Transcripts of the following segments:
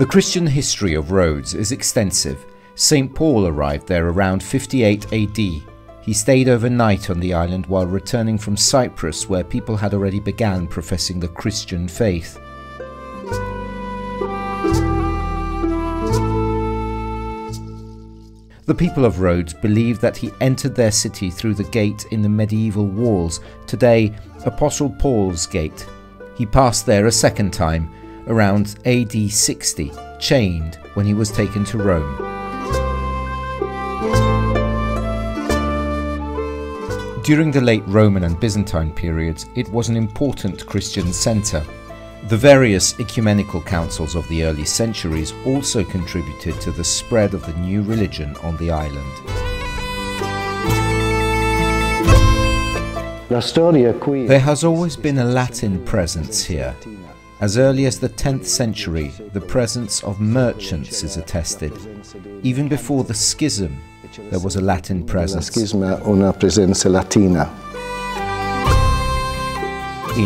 The Christian history of Rhodes is extensive. St. Paul arrived there around 58 AD. He stayed overnight on the island while returning from Cyprus, where people had already begun professing the Christian faith. The people of Rhodes believed that he entered their city through the gate in the medieval walls, today Apostle Paul's Gate. He passed there a second time, around AD 60, chained when he was taken to Rome. During the late Roman and Byzantine periods, it was an important Christian centre. The various ecumenical councils of the early centuries also contributed to the spread of the new religion on the island. There has always been a Latin presence here. As early as the 10th century, the presence of merchants is attested. Even before the schism, there was a Latin presence. In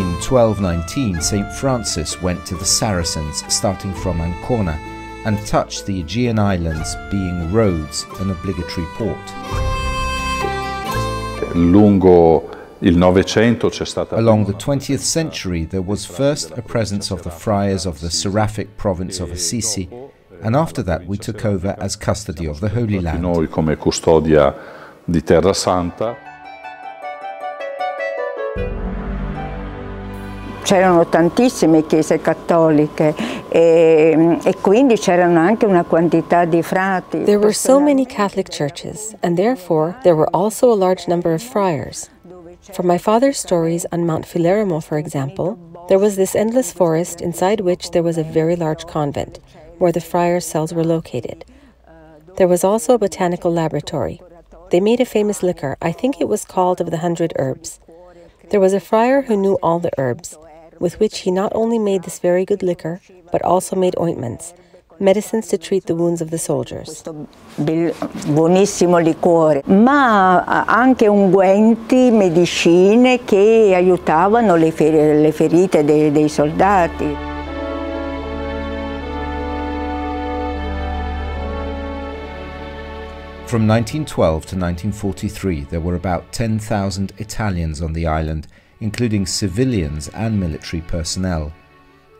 1219, St. Francis went to the Saracens, starting from Ancona, and touched the Aegean islands, being Rhodes an obligatory port. Along the 20th century, there was first a presence of the friars of the Seraphic province of Assisi, and after that we took over as custody of the Holy Land. C'erano tantissime chiese cattoliche e quindi c'erano anche una quantità di frati. There were so many Catholic churches, and therefore there were also a large number of friars. From my father's stories on Mount Filermo, for example, there was this endless forest inside which there was a very large convent, where the friars' cells were located. There was also a botanical laboratory. They made a famous liquor, I think it was called of the 100 herbs. There was a friar who knew all the herbs, with which he not only made this very good liquor, but also made ointments, medicines to treat the wounds of the soldiers. Buonissimo liquore, ma anche unguenti, medicine che aiutavano le ferite dei soldati. From 1912 to 1943, there were about 10,000 Italians on the island, including civilians and military personnel.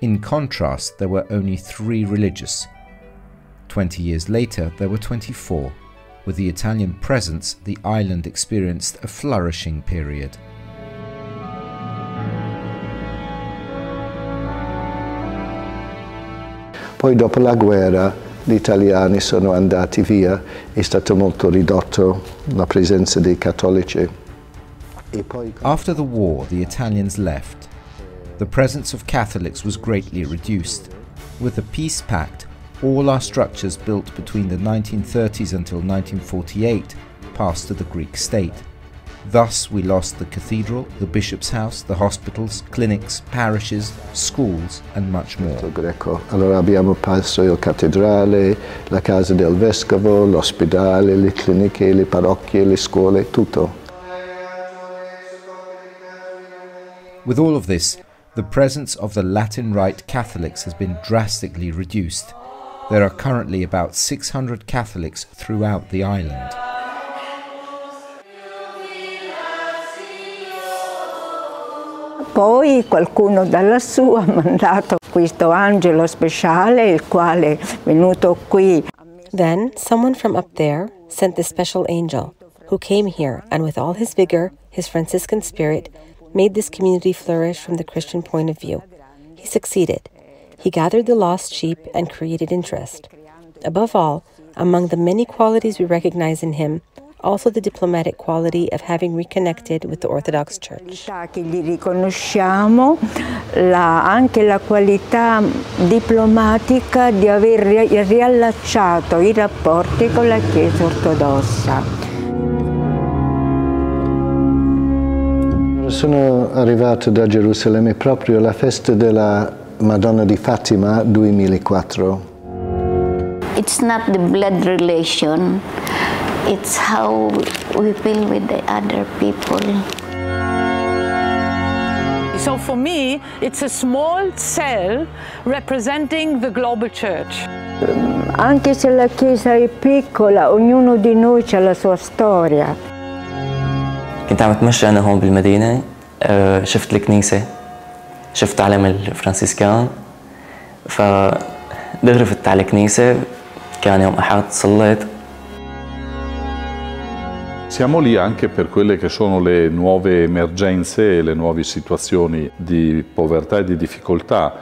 In contrast, there were only 3 religious. 20 years later, there were 24. With the Italian presence, the island experienced a flourishing period. Poi dopo la guerra gli italiani sono andati via, è stato molto ridotto la presenza dei cattolici. After the war, the Italians left. The presence of Catholics was greatly reduced. With the peace pact, all our structures built between the 1930s until 1948 passed to the Greek state. Thus, we lost the cathedral, the bishop's house, the hospitals, clinics, parishes, schools, and much more. Allora abbiamo perso la cattedrale, la casa del vescovo, l'ospedale, le cliniche, le parrocchie, le scuole, tutto. With all of this, the presence of the Latin Rite Catholics has been drastically reduced. There are currently about 600 Catholics throughout the island. Poi qualcuno da lassù ha mandato questo angelo speciale, il quale è venuto qui. Then someone from up there sent the special angel, who came here and with all his vigor, his Franciscan spirit, made this community flourish from the Christian point of view. He succeeded. He gathered the lost sheep and created interest. Above all, among the many qualities we recognize in him, also the diplomatic quality of having reconnected with the Orthodox Church. Che gli riconosciamo anche la qualità diplomatica di aver riallacciato i rapporti con la Chiesa ortodossa. Sono arrivato da Gerusalemme proprio alla festa della Madonna di Fatima 2004. It's not the blood relation, it's how we feel with the other people. So for me, it's a small cell representing the global church. Anche se la Chiesa è piccola, ognuno di noi ha la sua storia. كنت عم اتمشى أنا هون بالمدينة، شفت الكنيسة، شفت علم الفرانسيسكان، فدغري فت على الكنيسة، كان يوم أحد صليت. Siamo lì anche per quelle che sono le nuove emergenze e le nuove situazioni di povertà e di difficoltà